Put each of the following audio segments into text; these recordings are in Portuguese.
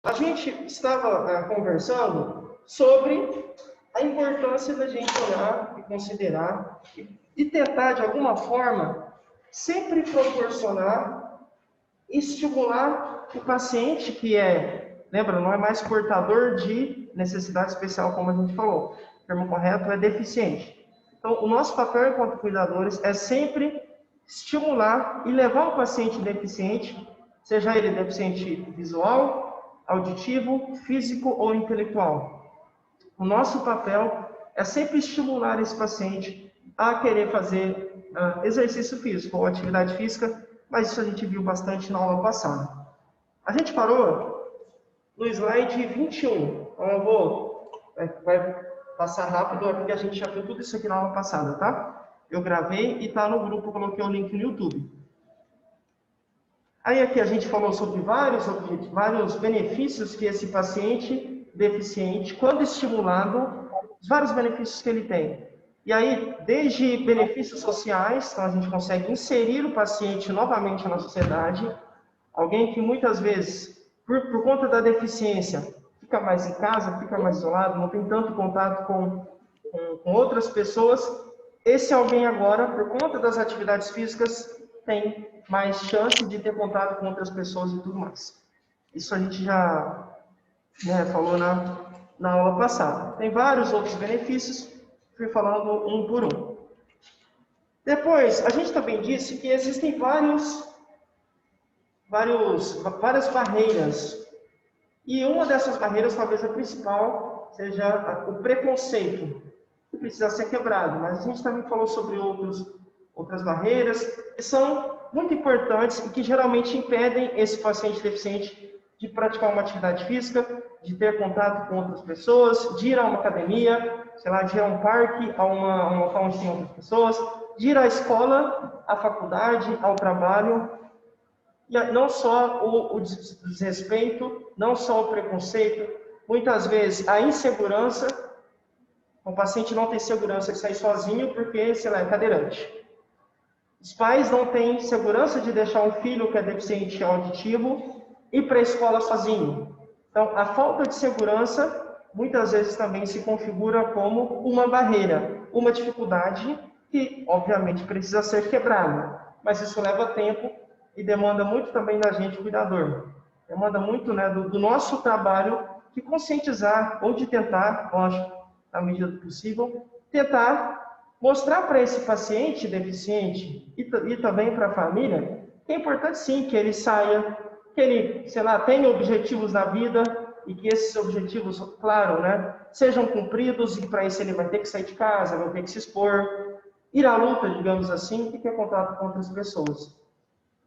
A gente estava conversando sobre a importância da gente olhar e considerar e tentar, de alguma forma, sempre proporcionar e estimular o paciente que lembra, não é mais portador de necessidade especial, como a gente falou. O termo correto é deficiente. Então, o nosso papel enquanto cuidadores é sempre estimular e levar o paciente deficiente, seja ele deficiente visual, auditivo, físico ou intelectual. O nosso papel é sempre estimular esse paciente a querer fazer exercício físico ou atividade física, mas isso a gente viu bastante na aula passada. A gente parou no slide 21. Então eu vai passar rápido, porque a gente já viu tudo isso aqui na aula passada, tá? Eu gravei e tá no grupo, coloquei o link no YouTube. Aí aqui a gente falou sobre vários benefícios que esse paciente deficiente, quando estimulado, os vários benefícios que ele tem. E aí, desde benefícios sociais, então a gente consegue inserir o paciente novamente na sociedade, alguém que muitas vezes, por conta da deficiência, fica mais em casa, fica mais isolado, não tem tanto contato com outras pessoas, esse alguém agora, por conta das atividades físicas, tem mais chance de ter contato com outras pessoas e tudo mais. Isso a gente já falou na aula passada. Tem vários outros benefícios, fui falando um por um. Depois, a gente também disse que existem várias barreiras. E uma dessas barreiras, talvez a principal, seja o preconceito, que precisa ser quebrado. Mas a gente também falou sobre outras barreiras que são muito importantes e que geralmente impedem esse paciente deficiente de praticar uma atividade física, de ter contato com outras pessoas, de ir a uma academia, sei lá, de ir a um parque, a um local onde tem outras pessoas, de ir à escola, à faculdade, ao trabalho. E não só o desrespeito, não só o preconceito, muitas vezes a insegurança. O paciente não tem segurança de sair sozinho porque, sei lá, é cadeirante. Os pais não têm segurança de deixar um filho que é deficiente auditivo ir para a escola sozinho. Então, a falta de segurança, muitas vezes também se configura como uma barreira, uma dificuldade que, obviamente, precisa ser quebrada. Mas isso leva tempo e demanda muito também da gente, cuidador. Demanda muito do nosso trabalho de conscientizar ou de tentar, lógico, na medida do possível, tentar mostrar para esse paciente deficiente e também para a família que é importante sim que ele saia, que ele, sei lá, tenha objetivos na vida e que esses objetivos, claro, sejam cumpridos e para isso ele vai ter que sair de casa, vai ter que se expor, ir à luta, digamos assim, e ter contato com outras pessoas.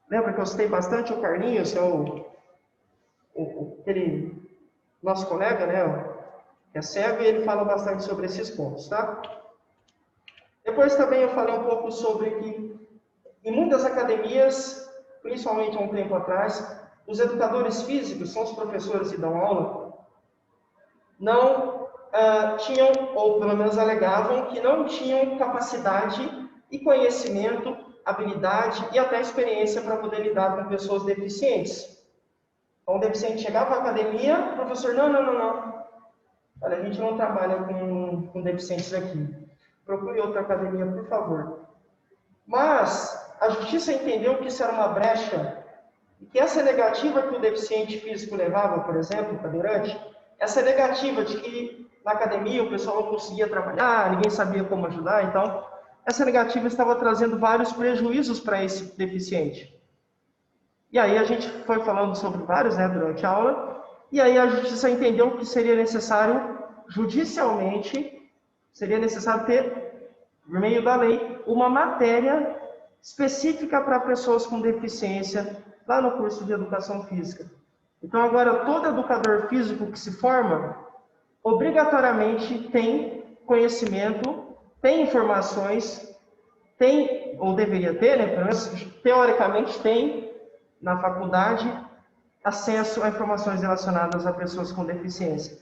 Lembra que eu citei bastante o Carlinhos, aquele nosso colega, que é cego, e ele fala bastante sobre esses pontos, tá? Depois também eu falei um pouco sobre que em muitas academias, principalmente há um tempo atrás, os educadores físicos, são os professores que dão aula, não tinham, ou pelo menos alegavam, que não tinham capacidade e conhecimento, habilidade e até experiência para poder lidar com pessoas deficientes. Então, o deficiente chegava à academia, o professor, não. Olha, a gente não trabalha com deficientes aqui. Procure outra academia, por favor. Mas a justiça entendeu que isso era uma brecha e que essa negativa que o deficiente físico levava, por exemplo, o cadeirante, essa negativa de que na academia o pessoal não conseguia trabalhar, ninguém sabia como ajudar, então essa negativa estava trazendo vários prejuízos para esse deficiente. E aí a gente foi falando sobre vários durante a aula, e aí a justiça entendeu que seria necessário, judicialmente, ter, por meio da lei, uma matéria específica para pessoas com deficiência, lá no curso de Educação Física. Então, agora, todo educador físico que se forma, obrigatoriamente tem conhecimento, tem informações, tem, ou deveria ter, pelo menos teoricamente tem, na faculdade, acesso a informações relacionadas a pessoas com deficiência.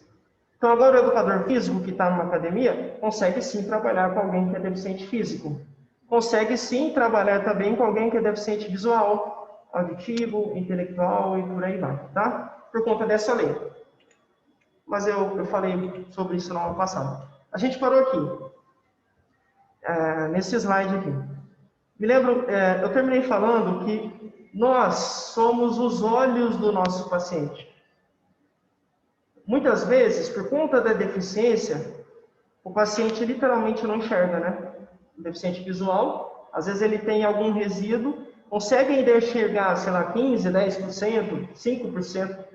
Então, agora o educador físico que está numa academia consegue sim trabalhar com alguém que é deficiente físico. Consegue sim trabalhar também com alguém que é deficiente visual, auditivo, intelectual e por aí vai, tá? por conta dessa lei. Mas eu falei sobre isso no ano passado. A gente parou aqui, nesse slide aqui. Me lembro, eu terminei falando que nós somos os olhos do nosso paciente. Muitas vezes, por conta da deficiência, o paciente literalmente não enxerga, né? O deficiente visual, às vezes ele tem algum resíduo, consegue ainda enxergar, sei lá, 15%, 10%, 5%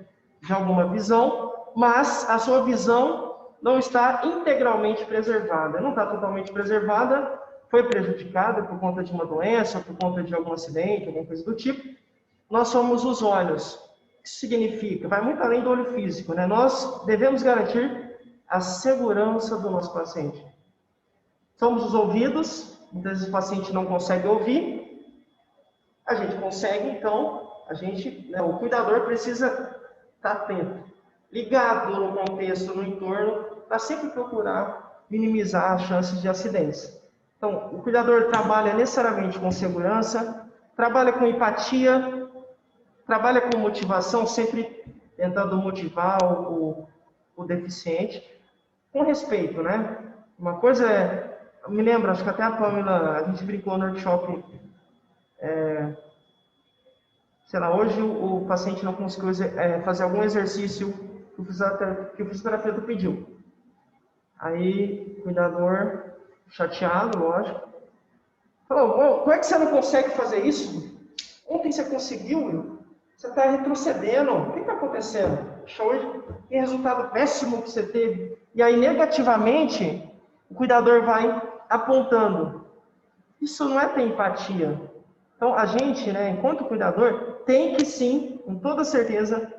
de alguma visão, mas a sua visão não está integralmente preservada. Não está totalmente preservada, foi prejudicada por conta de uma doença, por conta de algum acidente, alguma coisa do tipo. Nós somos os olhos. O que isso significa? Vai muito além do olho físico, né? Nós devemos garantir a segurança do nosso paciente. Somos os ouvidos, muitas vezes o paciente não consegue ouvir, a gente consegue, então, o cuidador precisa estar atento, ligado no contexto, no entorno, para sempre procurar minimizar as chances de acidentes. Então, o cuidador trabalha necessariamente com segurança, trabalha com empatia, trabalha com motivação, sempre tentando motivar o deficiente, com respeito, né? Uma coisa é, eu me lembro, acho que até a Pamela, a gente brincou no workshop, sei lá, hoje o paciente não conseguiu fazer algum exercício que o fisioterapeuta pediu. Aí, o cuidador, chateado, lógico, falou, como é que você não consegue fazer isso? Ontem você conseguiu, você está retrocedendo, o que está acontecendo? Hoje, que resultado péssimo que você teve. E aí, negativamente, o cuidador vai apontando. Isso não é ter empatia. Então, a gente, né, enquanto cuidador, tem que sim, com toda certeza,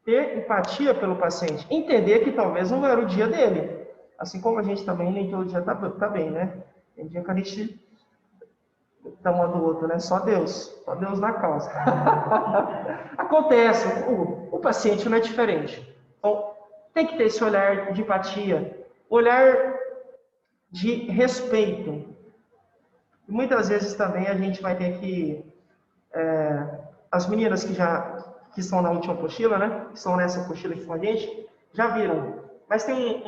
ter empatia pelo paciente. Entender que talvez não era o dia dele. Assim como a gente também nem todo dia tá bem, né? Tem dia que a gente tá um do outro, né? Só Deus na causa. Acontece, o paciente não é diferente. Então, tem que ter esse olhar de empatia, olhar de respeito. E muitas vezes também a gente vai ter que... as meninas que estão na última apostila, né? Que estão nessa apostila aqui com a gente, já viram. Mas tem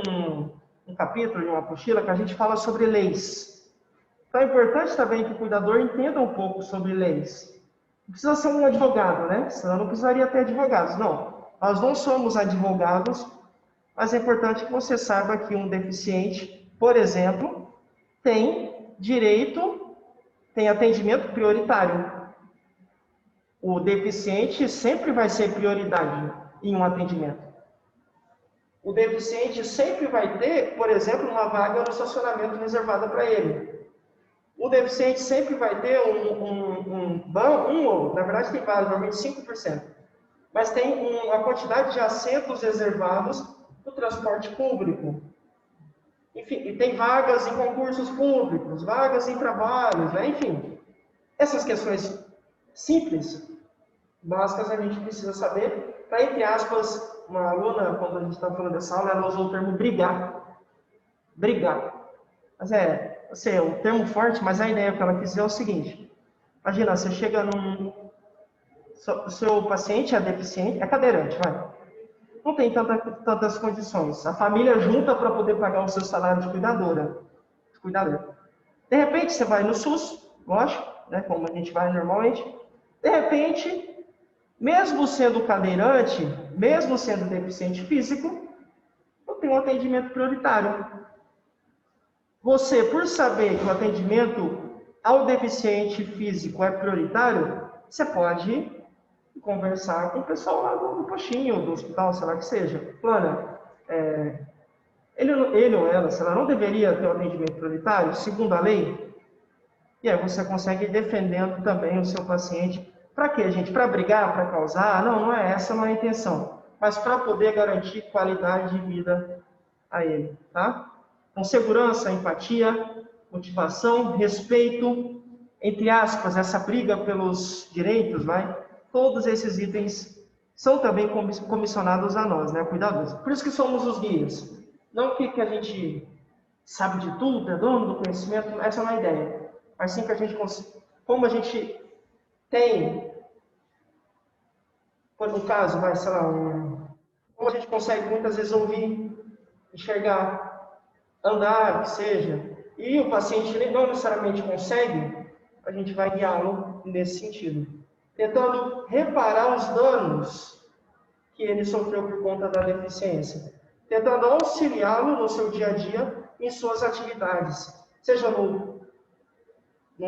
um capítulo de uma apostila que a gente fala sobre leis. Então é importante também que o cuidador entenda um pouco sobre leis. Não precisa ser um advogado, né? Senão não precisaria ter advogados. Não, nós não somos advogados, mas é importante que você saiba que um deficiente, por exemplo, tem direito, tem atendimento prioritário. O deficiente sempre vai ser prioridade em um atendimento. O deficiente sempre vai ter, por exemplo, uma vaga no estacionamento reservada para ele. O deficiente sempre vai ter na verdade tem vários, normalmente 5%, mas tem uma quantidade de assentos reservados no transporte público. Enfim, e tem vagas em concursos públicos, vagas em trabalhos, né? Enfim, essas questões simples, básicas, a gente precisa saber, para, entre aspas, uma aluna, quando a gente estava falando dessa aula, ela usou o termo brigar. Brigar. Mas é um termo forte, mas a ideia que ela quis dizer é o seguinte. Imagina, você chega o seu paciente é deficiente, é cadeirante, vai. Não tem tantas condições. A família junta para poder pagar o seu salário de cuidadora. De repente, você vai no SUS, lógico, né, como a gente vai normalmente. De repente, mesmo sendo cadeirante, mesmo sendo deficiente físico, não tem um atendimento prioritário. Você, por saber que o atendimento ao deficiente físico é prioritário, você pode conversar com o pessoal lá do postinho, do hospital, sei lá que seja. Plana, ele ou ela, sei lá, não deveria ter um atendimento prioritário, segundo a lei? E aí você consegue ir defendendo também o seu paciente. Para quê, gente? Para brigar, para causar? Não é essa, não é a intenção. Mas para poder garantir qualidade de vida a ele, tá? Então, segurança, empatia, motivação, respeito, entre aspas, essa briga pelos direitos, vai? Todos esses itens são também comissionados a nós, né, cuidadores. Por isso que somos os guias. Não que a gente sabe de tudo, é dono do conhecimento, essa não é a ideia. Mas sim que a gente, como a gente tem no caso, vai, sei lá, como a gente consegue muitas vezes ouvir, enxergar, andar, que seja, e o paciente não necessariamente consegue, a gente vai guiá-lo nesse sentido, tentando reparar os danos que ele sofreu por conta da deficiência, tentando auxiliá-lo no seu dia a dia em suas atividades, seja no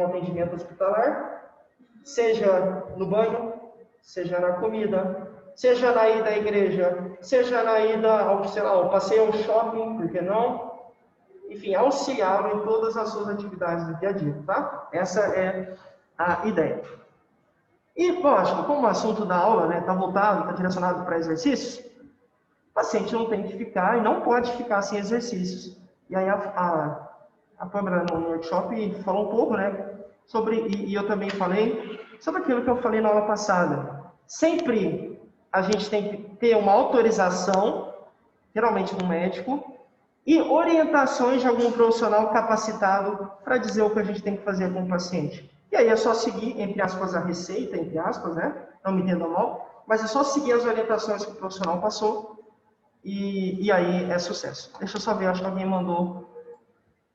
atendimento hospitalar, seja no banho, seja na comida, seja na ida à igreja, seja na ida ao, sei lá, ao passeio ao shopping, por que não? Enfim, auxiliá-lo em todas as suas atividades do dia a dia, tá? Essa é a ideia. E, lógico, como o assunto da aula está voltado, está direcionado para exercícios, o paciente não tem que ficar e não pode ficar sem exercícios. E aí a Pamela no workshop falou um pouco, sobre, e eu também falei, sobre aquilo que eu falei na aula passada. Sempre a gente tem que ter uma autorização, geralmente do médico, e orientações de algum profissional capacitado para dizer o que a gente tem que fazer com o paciente. E aí é só seguir, entre aspas, a receita, entre aspas, não me entendam mal, mas é só seguir as orientações que o profissional passou e aí é sucesso. Deixa eu só ver, acho que alguém mandou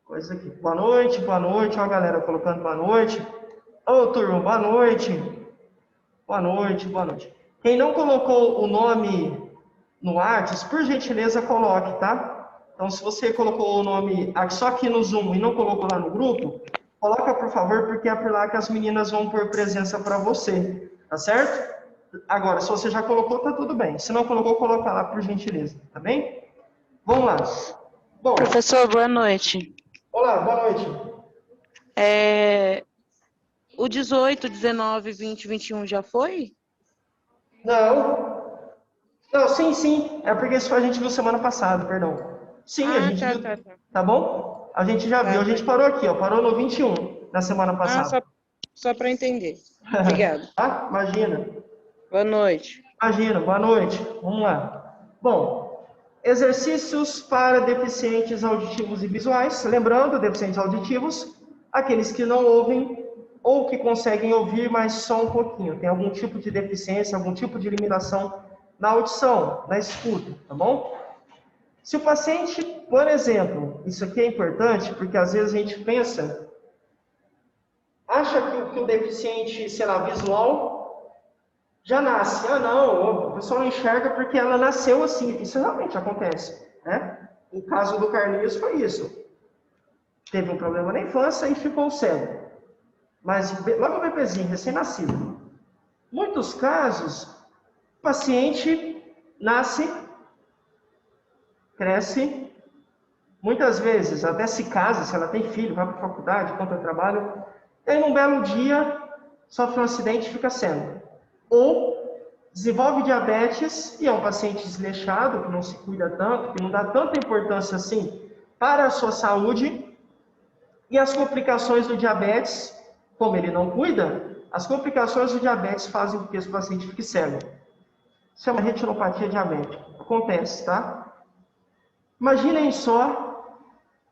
coisa aqui. Boa noite, ó a galera colocando boa noite. Ô, turma, boa noite. Boa noite, boa noite. Quem não colocou o nome no Whats, por gentileza, coloque, tá? Então, se você colocou o nome só aqui no Zoom e não colocou lá no grupo, coloca, por favor, porque é por lá que as meninas vão pôr presença para você, tá certo? Agora, se você já colocou, tá tudo bem. Se não colocou, coloca lá, por gentileza, tá bem? Vamos lá. Bom, professor, boa noite. Olá, boa noite. O 18, 19, 20, 21 já foi? Não, sim. É porque isso a gente viu semana passada, perdão. Sim, a gente viu. Tá bom? A gente já viu, a gente parou aqui, parou no 21, na semana passada. Só para entender. Obrigado. Tá? Imagina. Boa noite. Imagina, boa noite. Vamos lá. Bom, exercícios para deficientes auditivos e visuais. Lembrando, deficientes auditivos, aqueles que não ouvem ou que conseguem ouvir, mas só um pouquinho. Tem algum tipo de deficiência, algum tipo de limitação na audição, na escuta, tá bom? Se o paciente, por exemplo, isso aqui é importante, porque às vezes a gente pensa, acha que o deficiente, sei lá, visual, já nasce. Ah, não, a pessoa não enxerga porque ela nasceu assim. Isso realmente acontece, né? O caso do Carlinhos foi isso. Teve um problema na infância e ficou cego. Mas logo o bebezinho, recém-nascido. Muitos casos, o paciente nasce, cresce, muitas vezes até se casa, se ela tem filho, vai para a faculdade, encontra trabalho, e aí num belo dia sofre um acidente e fica cego. Ou desenvolve diabetes e é um paciente desleixado, que não se cuida tanto, que não dá tanta importância assim para a sua saúde, e as complicações do diabetes, como ele não cuida, as complicações do diabetes fazem com que esse paciente fique cego. Isso é uma retinopatia diabética. Acontece, tá? Imaginem só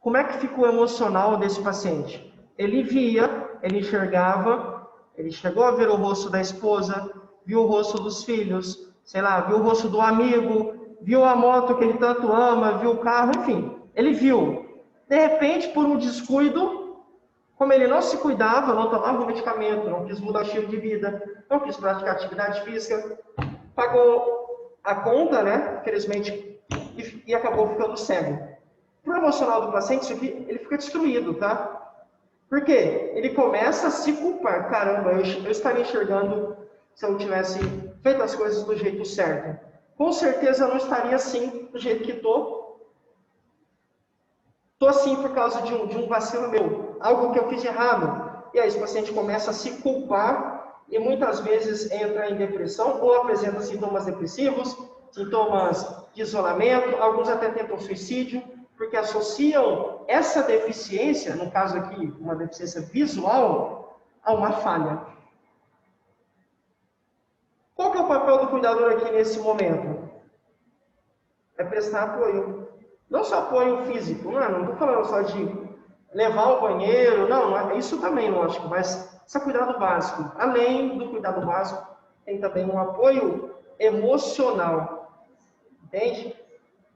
como é que ficou o emocional desse paciente. Ele via, ele enxergava, ele chegou a ver o rosto da esposa, viu o rosto dos filhos, sei lá, viu o rosto do amigo, viu a moto que ele tanto ama, viu o carro, enfim, ele viu. De repente, por um descuido, como ele não se cuidava, não tomava o medicamento, não quis mudar o estilo de vida, não quis praticar atividade física, pagou a conta, infelizmente, e acabou ficando cego. Para o emocional do paciente, isso aqui, ele fica destruído, tá? Por quê? Ele começa a se culpar. Caramba, eu estaria enxergando se eu tivesse feito as coisas do jeito certo. Com certeza eu não estaria assim, do jeito que estou. Estou assim por causa de um vacilo meu, algo que eu fiz de errado. E aí esse paciente começa a se culpar e muitas vezes entra em depressão ou apresenta sintomas depressivos, sintomas de isolamento, alguns até tentam suicídio, porque associam essa deficiência, no caso aqui, uma deficiência visual, a uma falha. Qual que é o papel do cuidador aqui nesse momento? É prestar apoio. Não só apoio físico, não estou falando só de levar ao banheiro, não, isso também, lógico, mas isso é cuidado básico. Além do cuidado básico, tem também um apoio emocional. Entende?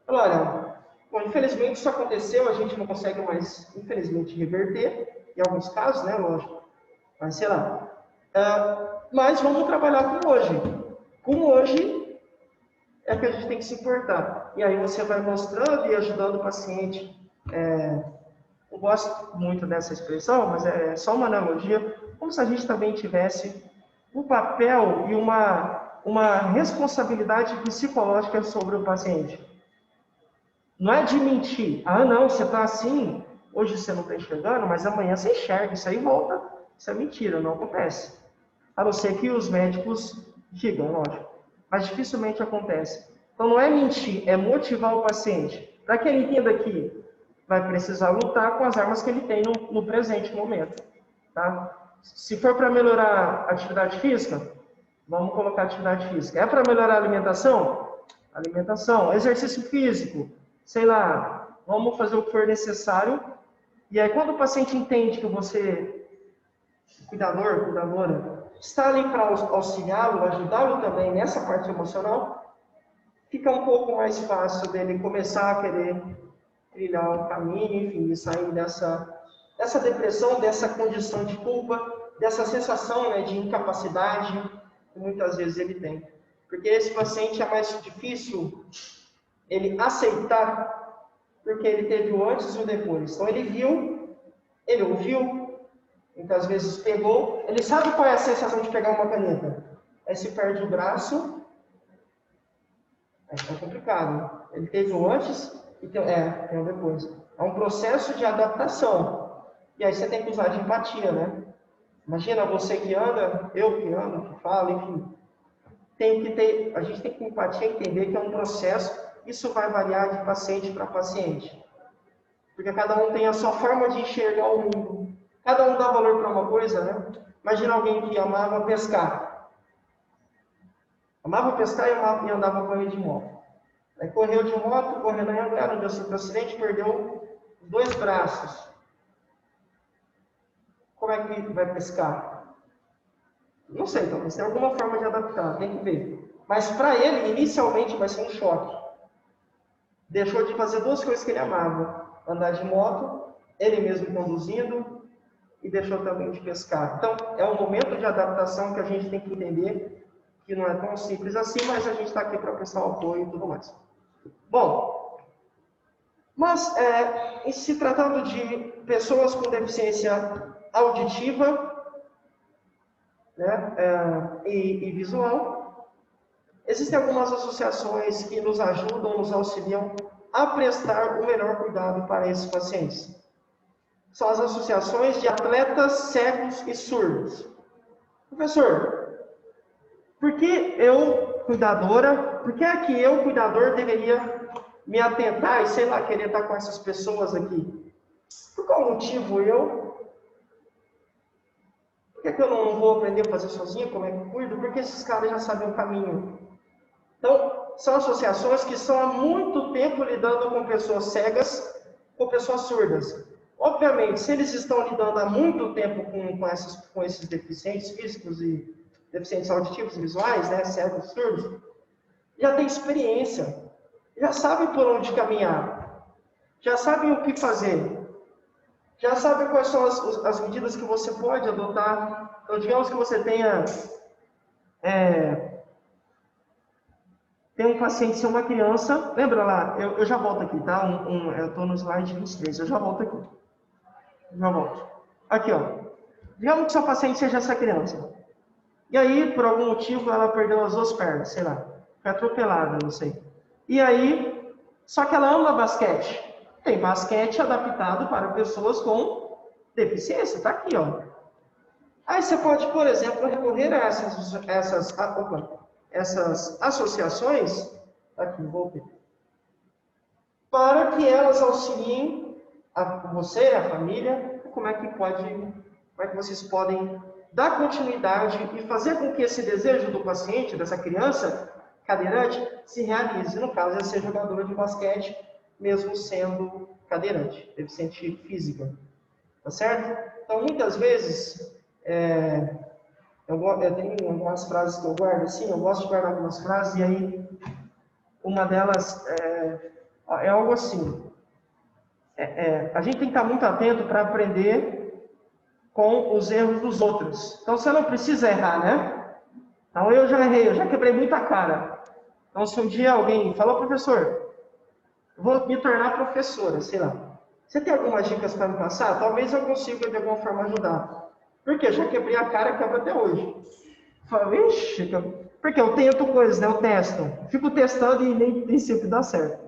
Fala, olha, bom, infelizmente isso aconteceu, a gente não consegue mais, infelizmente, reverter, em alguns casos, né, lógico, mas sei lá. Mas vamos trabalhar com hoje. Com hoje é que a gente tem que se importar. E aí você vai mostrando e ajudando o paciente. Eu gosto muito dessa expressão, mas é só uma analogia, como se a gente também tivesse um papel e uma responsabilidade psicológica sobre o paciente. Não é de mentir. Ah, não, você está assim, hoje você não está enxergando, mas amanhã você enxerga, isso aí volta. Isso é mentira, não acontece. A não ser que os médicos digam, lógico. Mas dificilmente acontece. Então não é mentir, é motivar o paciente. Para que ele entenda que vai precisar lutar com as armas que ele tem no presente momento. Tá? Se for para melhorar a atividade física, vamos colocar atividade física. É para melhorar a alimentação? Alimentação. Exercício físico, sei lá, vamos fazer o que for necessário. E aí, quando o paciente entende que você, cuidador, cuidadora, está ali para auxiliá-lo, ajudá-lo também nessa parte emocional, fica um pouco mais fácil dele começar a querer trilhar o caminho, enfim, sair dessa depressão, dessa condição de culpa, dessa sensação, né, de incapacidade que muitas vezes ele tem. Porque esse paciente é mais difícil ele aceitar, porque ele teve o antes e o depois. Então ele viu, ele ouviu, muitas vezes pegou, ele sabe qual é a sensação de pegar uma caneta. Aí se perde o braço, aí fica complicado. Ele teve o antes e tem o depois. É um processo de adaptação. E aí você tem que usar de empatia, né? Imagina você que anda, eu que ando, que falo, enfim. A gente tem que ter empatia e entender que é um processo. Isso vai variar de paciente para paciente. Porque cada um tem a sua forma de enxergar o mundo. Cada um dá valor para uma coisa, né? Imagina alguém que amava pescar. Amava pescar e andava correndo de moto. Aí correu de moto, correu na Anguera, deu seu acidente, perdeu os 2 braços. Como é que vai pescar? Não sei, talvez tenha alguma forma de adaptar, tem que ver. Mas para ele, inicialmente, vai ser um choque. Deixou de fazer 2 coisas que ele amava. Andar de moto, ele mesmo conduzindo, e deixou também de pescar. Então, é um momento de adaptação que a gente tem que entender que não é tão simples assim, mas a gente está aqui para prestar um apoio e tudo mais. Bom, mas em se tratando de pessoas com deficiência auditiva, né, e visual, existem algumas associações que nos ajudam, nos auxiliam a prestar o melhor cuidado para esses pacientes. São as associações de atletas cegos e surdos. Professor, por que eu, cuidadora, por que é que eu, cuidador, deveria me atentar e, sei lá, querer estar com essas pessoas aqui? Por qual motivo por que eu não vou aprender a fazer sozinho, como é que eu cuido? Porque esses caras já sabem o caminho. Então, são associações que estão há muito tempo lidando com pessoas cegas, com pessoas surdas. Obviamente, se eles estão lidando há muito tempo com esses deficientes físicos e deficientes auditivos e visuais, né, cegos e surdos, já tem experiência, já sabem por onde caminhar, já sabem o que fazer, já sabem quais são as medidas que você pode adotar. Então, digamos que você tem um paciente, se é uma criança, lembra lá, eu já volto aqui, tá? Eu estou no slide 23, eu já volto aqui. Já volto. Aqui, ó. Digamos que seu paciente seja essa criança. E aí, por algum motivo, ela perdeu as 2 pernas, sei lá. Foi atropelada, não sei. E aí, só que ela ama basquete. Tem basquete adaptado para pessoas com deficiência, tá aqui, ó. Aí você pode, por exemplo, recorrer a essas associações, aqui, voltei, para que elas auxiliem você, a família, como é que vocês podem dar continuidade e fazer com que esse desejo do paciente, dessa criança cadeirante, se realize. No caso, é ser jogadora de basquete, mesmo sendo cadeirante, deficiente física. Tá certo? Então, muitas vezes, Eu tenho algumas frases que eu guardo, assim, eu gosto de guardar algumas frases, e aí uma delas é algo assim, a gente tem que estar muito atento para aprender com os erros dos outros. Então, você não precisa errar, né? Então, eu já errei, eu já quebrei muita cara. Então, se um dia alguém falou, professor, eu vou me tornar professora, sei lá. Você tem algumas dicas para me passar? Talvez eu consiga, de alguma forma, ajudar. Porque eu já quebrei a cara, quebro até hoje. Falo, ixi, porque eu tento coisas, né? Eu testo. Fico testando e nem sempre dá certo.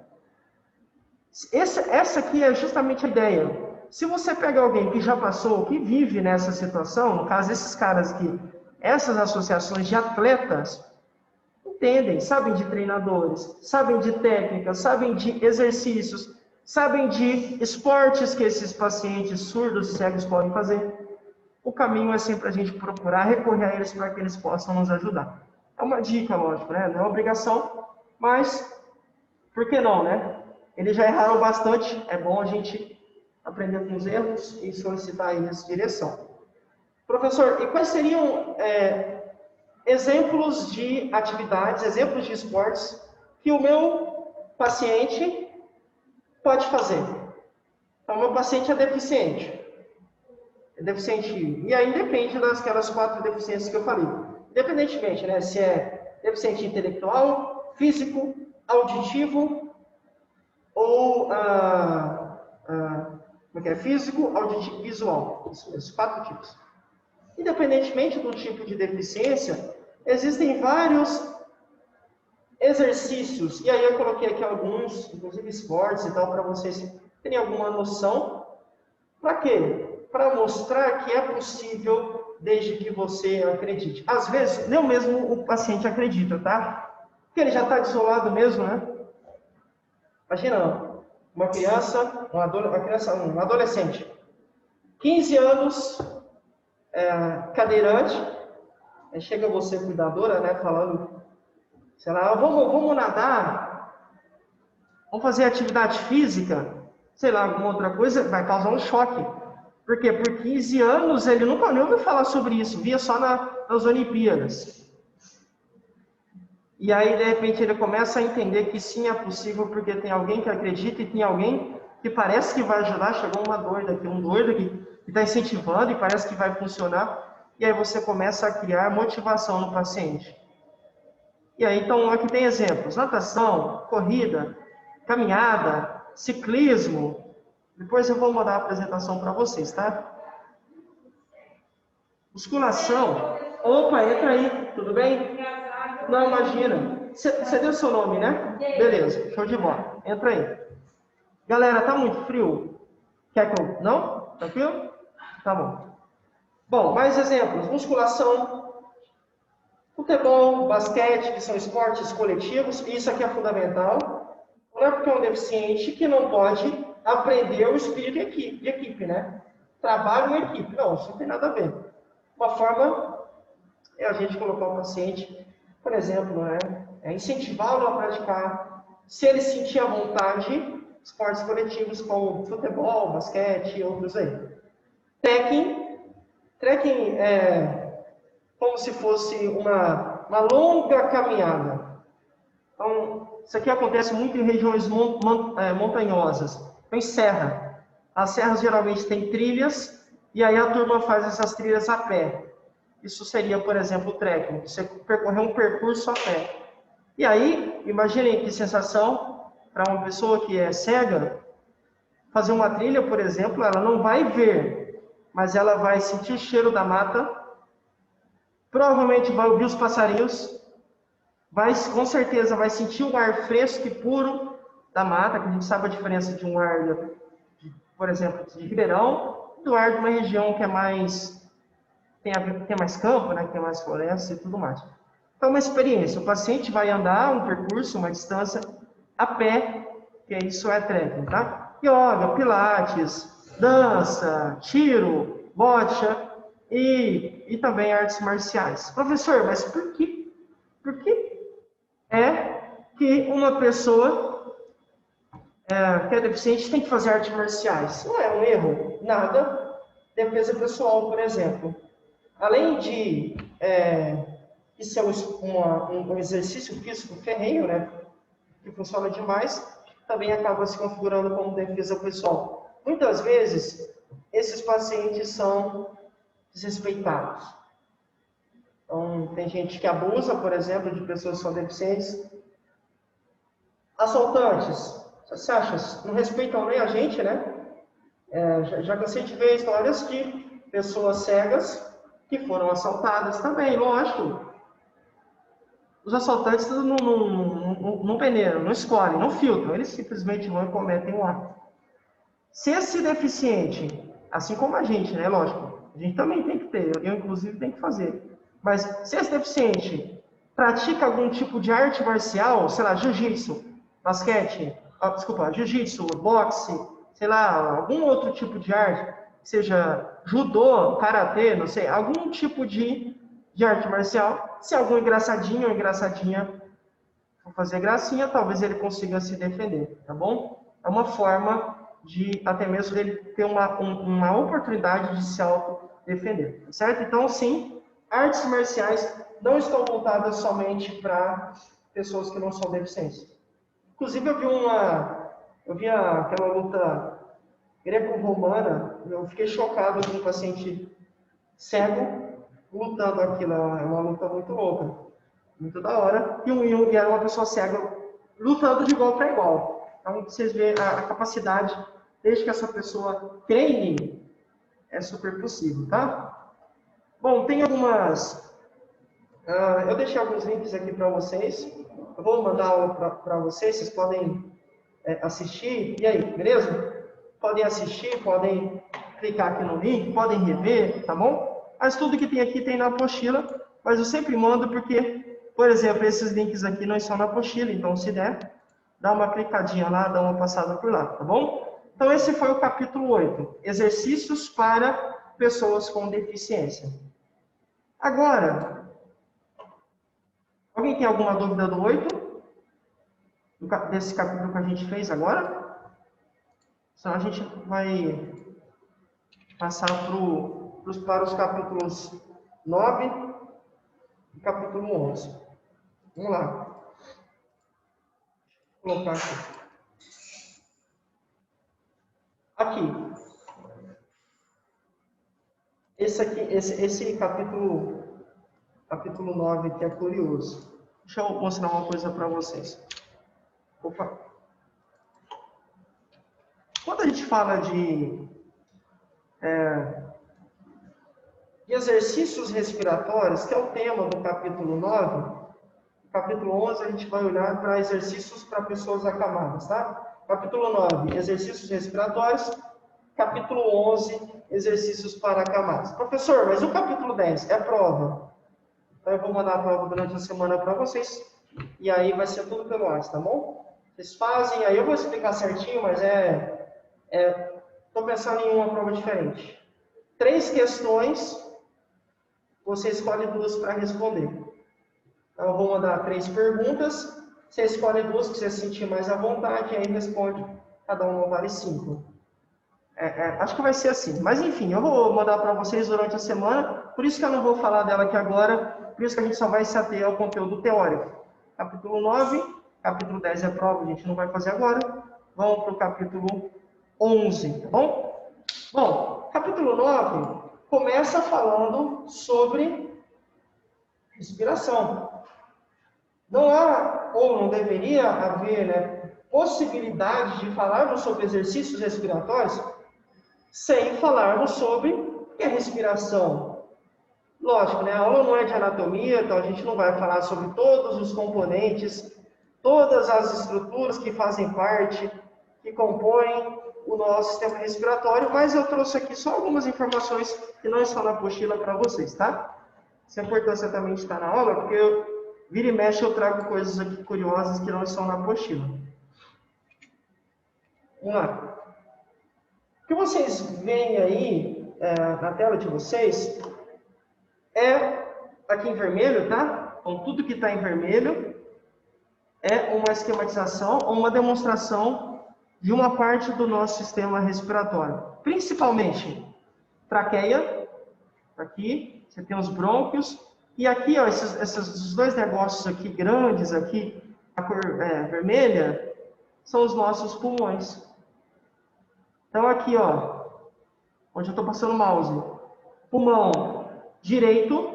Essa aqui é justamente a ideia. Se você pega alguém que já passou, que vive nessa situação, no caso, esses caras aqui, essas associações de atletas, entendem, sabem de treinadores, sabem de técnicas, sabem de exercícios, sabem de esportes que esses pacientes surdos e cegos podem fazer. O caminho é sempre a gente procurar recorrer a eles para que eles possam nos ajudar. É uma dica, lógico, né? Não é obrigação, mas por que não, né? Eles já erraram bastante, é bom a gente aprender com os erros e solicitar eles nessa direção. Professor, e quais seriam exemplos de atividades, exemplos de esportes que o meu paciente pode fazer? Então, o meu paciente é deficiente. E aí depende daquelas 4 deficiências que eu falei. Independentemente, né, se é deficiente intelectual, físico, auditivo ou como é que é? Físico, auditivo, visual. Isso mesmo, 4 tipos. Independentemente do tipo de deficiência, existem vários exercícios, e aí eu coloquei aqui alguns, inclusive esportes e tal, para vocês terem alguma noção. Para quê? Para mostrar que é possível desde que você acredite. Às vezes, nem mesmo o paciente acredita, tá? Porque ele já está desolado mesmo, né? Imagina, uma criança, um adolescente, 15 anos, cadeirante, aí chega você, cuidadora, né, falando, sei lá, vamos nadar, vamos fazer atividade física, sei lá, alguma outra coisa, vai causar um choque. Por quê? Por 15 anos ele nunca nem ouviu falar sobre isso, via só nas Olimpíadas. E aí, de repente, ele começa a entender que sim, é possível, porque tem alguém que acredita e tem alguém que parece que vai ajudar. Chegou uma doida aqui, um doido que está incentivando e parece que vai funcionar. E aí você começa a criar motivação no paciente. E aí, então, aqui tem exemplos: natação, corrida, caminhada, ciclismo. Depois eu vou mandar a apresentação para vocês, tá? Musculação. Opa, entra aí, tudo bem? Não, imagina. Você deu seu nome, né? Beleza, show de bola. Entra aí. Galera, tá muito frio? Quer que eu... Não? Tranquilo? Tá bom. Bom, mais exemplos. Musculação, futebol, basquete, que são esportes coletivos. Isso aqui é fundamental. Não é porque é um deficiente que não pode aprender o espírito de equipe, né? Trabalho em equipe. Não, isso não tem nada a ver. Uma forma é a gente colocar o paciente, por exemplo, incentivá-lo a praticar, se ele sentir à vontade, esportes coletivos como futebol, basquete e outros aí. Trekking é como se fosse uma longa caminhada. Então, isso aqui acontece muito em regiões montanhosas. Então, em serra. As serras geralmente têm trilhas, e aí a turma faz essas trilhas a pé. Isso seria, por exemplo, o trekking. Você percorrer um percurso a pé. E aí, imaginem que sensação para uma pessoa que é cega, fazer uma trilha, por exemplo, ela não vai ver, mas ela vai sentir o cheiro da mata, provavelmente vai ouvir os passarinhos, com certeza vai sentir o ar fresco e puro da mata, que a gente sabe a diferença de um ar, por exemplo, de Ribeirão, do ar de uma região que é mais... tem mais campo, né, que tem mais floresta e tudo mais. Então, uma experiência. O paciente vai andar um percurso, uma distância, a pé, que isso é trekking, tá? Yoga, pilates, dança, tiro, bocha e também artes marciais. Professor, mas por que é que uma pessoa que é deficiente tem que fazer artes marciais? Não é um erro, nada. Defesa pessoal, por exemplo. Além de isso é um exercício físico ferrenho, né? Que funciona demais, também acaba se configurando como defesa pessoal. Muitas vezes, esses pacientes são desrespeitados. Então, tem gente que abusa, por exemplo, de pessoas que são deficientes. Assaltantes, você acha? Não respeitam nem a gente, né? Já cansei de ver histórias de pessoas cegas que foram assaltadas também, lógico. Os assaltantes não peneiram, não escolhem, não filtram, eles simplesmente vão e cometem um ato. Se esse deficiente, assim como a gente, né, lógico, a gente também tem que ter, eu inclusive tenho que fazer, mas se esse deficiente pratica algum tipo de arte marcial, sei lá, jiu-jitsu, basquete, jiu-jitsu, boxe, sei lá, algum outro tipo de arte, seja judô, karatê, não sei, algum tipo de arte marcial, se algum engraçadinho ou engraçadinha for fazer gracinha, talvez ele consiga se defender, tá bom? É uma forma de até mesmo ele ter uma oportunidade de se autodefender, certo? Então, sim, artes marciais não estão voltadas somente para pessoas que não são deficientes. Inclusive, eu vi aquela luta greco-romana, eu fiquei chocado com um paciente cego lutando aquilo, é uma luta muito louca, muito da hora, e era uma pessoa cega lutando de igual para igual. Então, vocês veem a capacidade, desde que essa pessoa treine, é super possível, tá? Bom, tem algumas... eu deixei alguns links aqui para vocês. Eu vou mandar aula para vocês, vocês podem assistir. E aí, beleza? Podem assistir, podem clicar aqui no link, podem rever, tá bom? Mas tudo que tem aqui tem na apostila, mas eu sempre mando porque, por exemplo, esses links aqui não estão na apostila, então se der, dá uma clicadinha lá, dá uma passada por lá, tá bom? Então esse foi o capítulo 8, exercícios para pessoas com deficiência. Agora, alguém tem alguma dúvida do 8? Desse capítulo que a gente fez agora? Senão a gente vai passar para os capítulos 9 e capítulo 11. Vamos lá. Vou colocar aqui. Esse capítulo 9 aqui é curioso. Deixa eu mostrar uma coisa para vocês. Opa. Quando a gente fala de exercícios respiratórios, que é o tema do capítulo 9, no capítulo 11 a gente vai olhar para exercícios para pessoas acamadas, tá? Capítulo 9, exercícios respiratórios. Capítulo 11, exercícios para acamados. Professor, mas o capítulo 10 é a prova. Então eu vou mandar a prova durante a semana para vocês. E aí vai ser tudo pelo WhatsApp, tá bom? Vocês fazem, aí eu vou explicar certinho, mas estou pensando em uma prova diferente. 3 questões, você escolhe 2 para responder. Então eu vou mandar 3 perguntas, você escolhe 2 que você sentir mais à vontade, e aí responde, cada uma vale 5. Acho que vai ser assim. Mas enfim, eu vou mandar para vocês durante a semana, por isso que eu não vou falar dela aqui agora, por isso que a gente só vai se ater ao conteúdo teórico. Capítulo 9, capítulo 10 é prova, a gente não vai fazer agora. Vamos para o capítulo 11, tá bom? Bom, capítulo 9 começa falando sobre respiração. Não há, ou não deveria haver, né, possibilidade de falarmos sobre exercícios respiratórios sem falarmos sobre o que é respiração. Lógico, né? A aula não é de anatomia, então a gente não vai falar sobre todos os componentes, todas as estruturas que fazem parte, que compõem o nosso sistema respiratório, mas eu trouxe aqui só algumas informações que não estão na apostila para vocês, tá? Essa importância também está na aula, porque vira e mexe eu trago coisas aqui curiosas que não estão na apostila. Vamos lá. O que vocês veem aí na tela de vocês aqui em vermelho, tá? Então, tudo que está em vermelho é uma esquematização ou uma demonstração de uma parte do nosso sistema respiratório. Principalmente traqueia, aqui, você tem os brônquios, E aqui, ó, esses dois negócios aqui, grandes aqui, a cor vermelha, são os nossos pulmões. Então aqui, ó, onde eu estou passando o mouse, pulmão direito.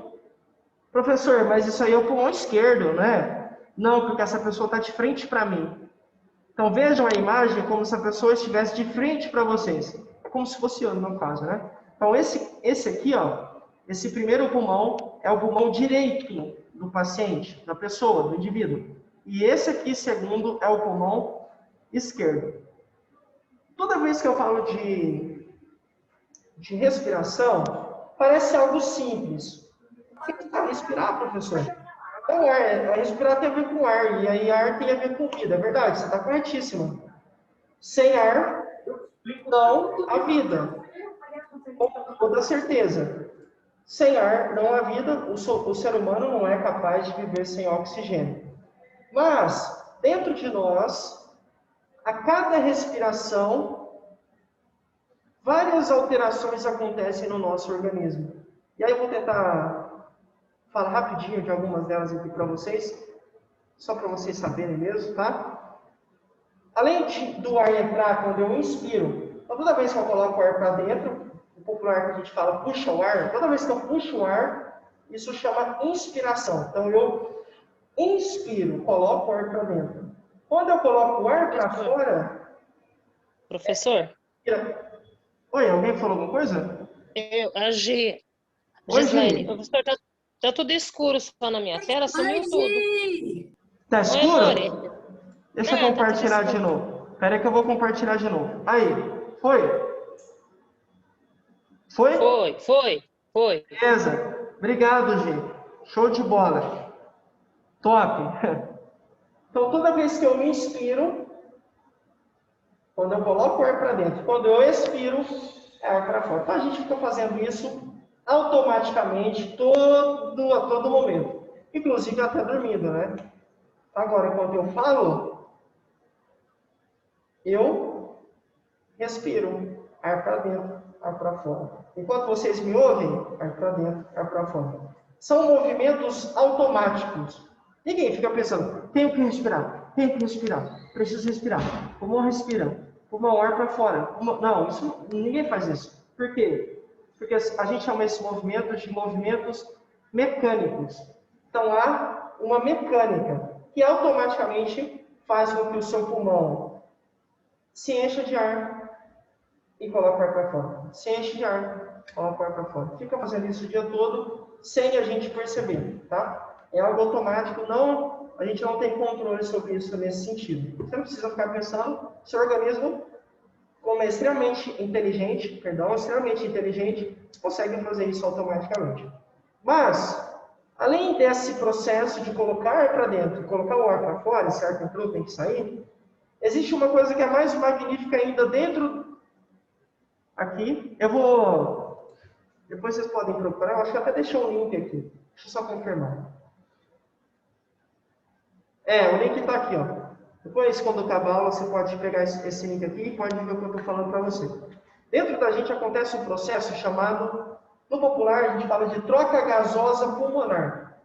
Professor, mas isso aí é o pulmão esquerdo, né? Não, porque essa pessoa está de frente para mim. Então vejam a imagem como se a pessoa estivesse de frente para vocês. É como se fosse eu, no meu caso, né? Então esse aqui, ó, esse primeiro pulmão é o pulmão direito do paciente, da pessoa, do indivíduo. E esse aqui, segundo, é o pulmão esquerdo. Toda vez que eu falo de respiração, parece algo simples. O que é respirar, professor? É o ar, respirar tem a ver com ar, e aí ar tem a ver com vida, é verdade, você está corretíssima. Sem ar, não há vida. Com toda certeza. Sem ar, não há vida, o ser humano não é capaz de viver sem oxigênio. Mas, dentro de nós, a cada respiração, várias alterações acontecem no nosso organismo. E aí eu vou tentar falar rapidinho de algumas delas aqui para vocês, só para vocês saberem mesmo, tá? Além do ar entrar quando eu inspiro, então toda vez que eu coloco o ar para dentro, o popular que a gente fala puxa o ar, toda vez que eu puxo o ar, isso chama inspiração. Então eu inspiro, coloco o ar para dentro. Quando eu coloco o ar para fora... Professor? Oi, alguém falou alguma coisa? A G. Oi, Gislaine, Gi. professor, tá tudo escuro só na minha tela, sumiu tudo. Tá Oi, amore. escuro? Deixa eu Tá tudo compartilhar de escuro. novo. Espera aí que eu vou compartilhar de novo. Aí, foi? Foi? Foi. Beleza. Obrigado, gente. Show de bola. Top. Então, toda vez que eu me inspiro, quando eu coloco o ar para dentro, quando eu expiro, é ar para fora. Então, a gente fica fazendo isso automaticamente a todo momento. Inclusive até dormindo, né? Agora, quando eu falo, eu respiro. Ar para dentro, ar para fora. Enquanto vocês me ouvem, ar para dentro, ar para fora. São movimentos automáticos. Ninguém fica pensando, tenho que respirar, preciso respirar. Pulmão respira, pulmão ar para fora. Não, ninguém faz isso. Por quê? Porque a gente chama esses movimentos de movimentos mecânicos. Então há uma mecânica que automaticamente faz com que o seu pulmão se encha de ar e coloca o ar para fora. Se enche de ar, coloca o ar para fora. Fica fazendo isso o dia todo sem a gente perceber, tá? É algo automático, a gente não tem controle sobre isso nesse sentido. Você não precisa ficar pensando, seu organismo, como é extremamente inteligente, consegue fazer isso automaticamente. Mas, além desse processo de colocar ar para dentro e colocar o ar para fora, esse ar que entrou tem que sair, existe uma coisa que é mais magnífica ainda dentro aqui. Depois vocês podem procurar, eu acho que até deixou um link aqui. Deixa eu só confirmar. O link está aqui, ó. Depois, quando acabar a aula, você pode pegar esse link aqui e pode ver o que eu estou falando para você. Dentro da gente acontece um processo chamado, no popular, a gente fala de troca gasosa pulmonar.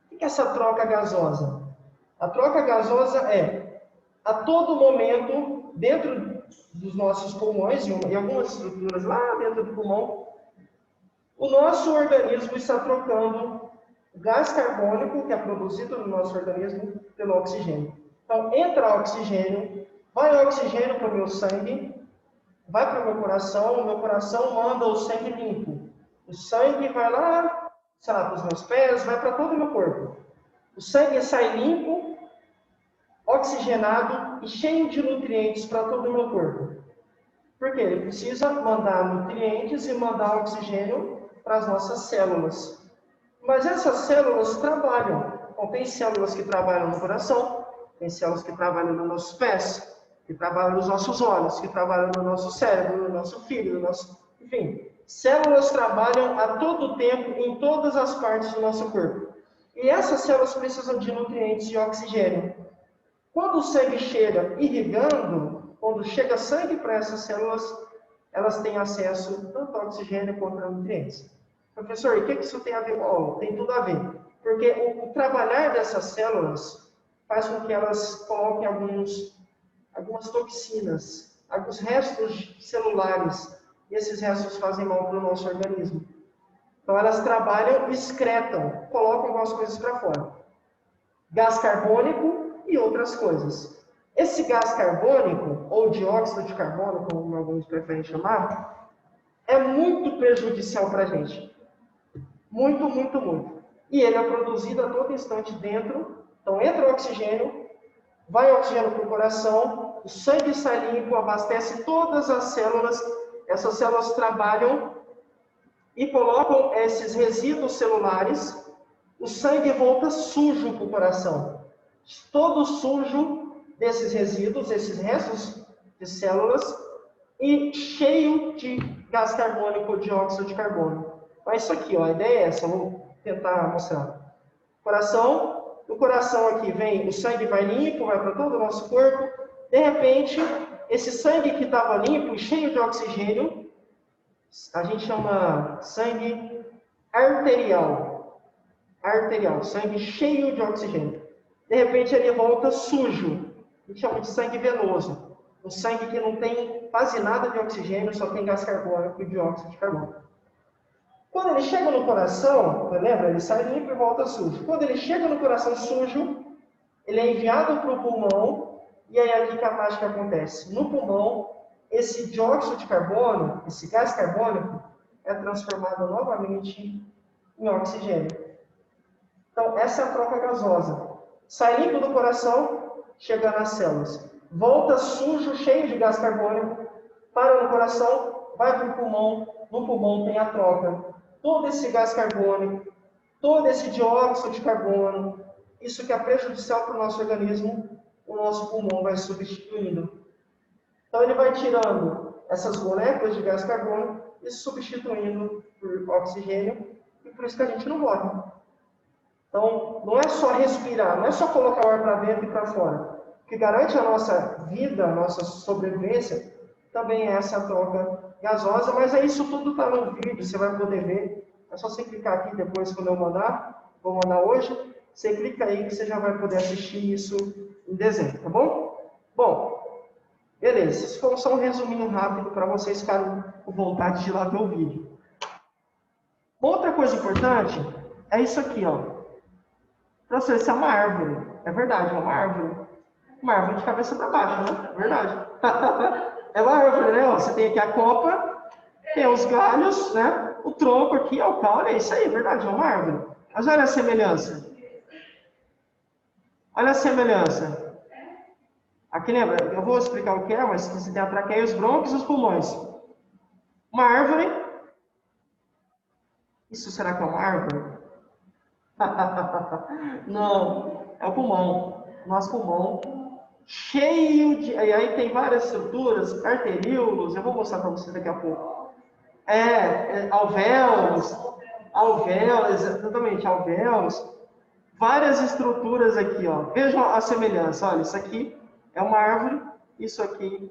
O que é essa troca gasosa? A troca gasosa a todo momento, dentro dos nossos pulmões e algumas estruturas lá dentro do pulmão, o nosso organismo está trocando o gás carbônico que é produzido no nosso organismo pelo oxigênio. Então, entra oxigênio, vai oxigênio para o meu sangue, vai para o meu coração manda o sangue limpo. O sangue vai lá, sei lá, para os meus pés, vai para todo o meu corpo. O sangue sai limpo, oxigenado e cheio de nutrientes para todo o meu corpo. Porque ele precisa mandar nutrientes e mandar oxigênio para as nossas células. Mas essas células trabalham. Então, tem células que trabalham no coração, tem células que trabalham nos nossos pés, que trabalham nos nossos olhos, que trabalham no nosso cérebro, no nosso fígado, enfim. Células trabalham a todo tempo em todas as partes do nosso corpo. E essas células precisam de nutrientes e oxigênio. Quando o sangue chega irrigando, quando chega sangue para essas células, elas têm acesso tanto a oxigênio quanto a nutrientes. Professor, e o que isso tem a ver? Oh, tem tudo a ver. Porque o trabalhar dessas células faz com que elas coloquem algumas toxinas, alguns restos celulares. E esses restos fazem mal para o nosso organismo. Então, elas trabalham, excretam, colocam algumas coisas para fora. Gás carbônico e outras coisas. Esse gás carbônico, ou dióxido de carbono, como alguns preferem chamar, é muito prejudicial para a gente. Muito, muito, muito. E ele é produzido a todo instante dentro. Então, entra o oxigênio, vai o oxigênio para o coração, o sangue sai limpo, abastece todas as células. Essas células trabalham e colocam esses resíduos celulares. O sangue volta sujo para o coração. Todo sujo desses resíduos, esses restos de células, e cheio de gás carbônico ou dióxido de carbono. Mas isso aqui, ó, a ideia é essa, vou tentar mostrar. Coração, do coração aqui vem, o sangue vai limpo, vai para todo o nosso corpo. De repente, esse sangue que estava limpo e cheio de oxigênio, a gente chama sangue arterial. Arterial, sangue cheio de oxigênio. De repente, ele volta sujo. A gente chama de sangue venoso. Um sangue que não tem quase nada de oxigênio, só tem gás carbônico e dióxido de carbono. Quando ele chega no coração, lembra? Ele sai limpo e volta sujo. Quando ele chega no coração sujo, ele é enviado para o pulmão, e aí aqui que a mágica acontece. No pulmão, esse dióxido de carbono, esse gás carbônico, é transformado novamente em oxigênio. Então, essa é a troca gasosa. Sai limpo do coração, chega nas células. Volta sujo, cheio de gás carbônico, para no coração, vai para o pulmão, no pulmão tem a troca. Todo esse gás carbônico, todo esse dióxido de carbono, isso que é prejudicial para o nosso organismo, o nosso pulmão vai substituindo. Então ele vai tirando essas moléculas de gás carbônico e substituindo por oxigênio, e por isso que a gente não morre. Então, não é só respirar, não é só colocar o ar para dentro e para fora. O que garante a nossa vida, a nossa sobrevivência, também é essa troca gasosa, mas aí isso tudo está no vídeo, você vai poder ver. É só você clicar aqui depois quando eu mandar, vou mandar hoje, você clica aí que você já vai poder assistir isso em dezembro, tá bom? Bom, beleza, isso foi só um resuminho rápido para vocês ficarem com vontade de ir lá ver o vídeo. Outra coisa importante é isso aqui, ó. Professor, isso é uma árvore. É verdade, é uma árvore. Uma árvore de cabeça para baixo, né? É verdade. É uma árvore, né? Você tem aqui a copa, tem os galhos, né? O tronco aqui, o caule, é isso aí, é verdade, é uma árvore. Mas olha a semelhança. Olha a semelhança. Aqui lembra, eu vou explicar o que é, mas você tem a traqueia, os brônquios e os pulmões. Uma árvore. Isso será que é uma árvore? Não, é o pulmão. Nosso pulmão cheio de... E aí tem várias estruturas, arteríolos, eu vou mostrar para vocês daqui a pouco. Alvéolos, exatamente, alvéolos. Várias estruturas aqui, ó. Vejam a semelhança, olha, isso aqui é uma árvore, isso aqui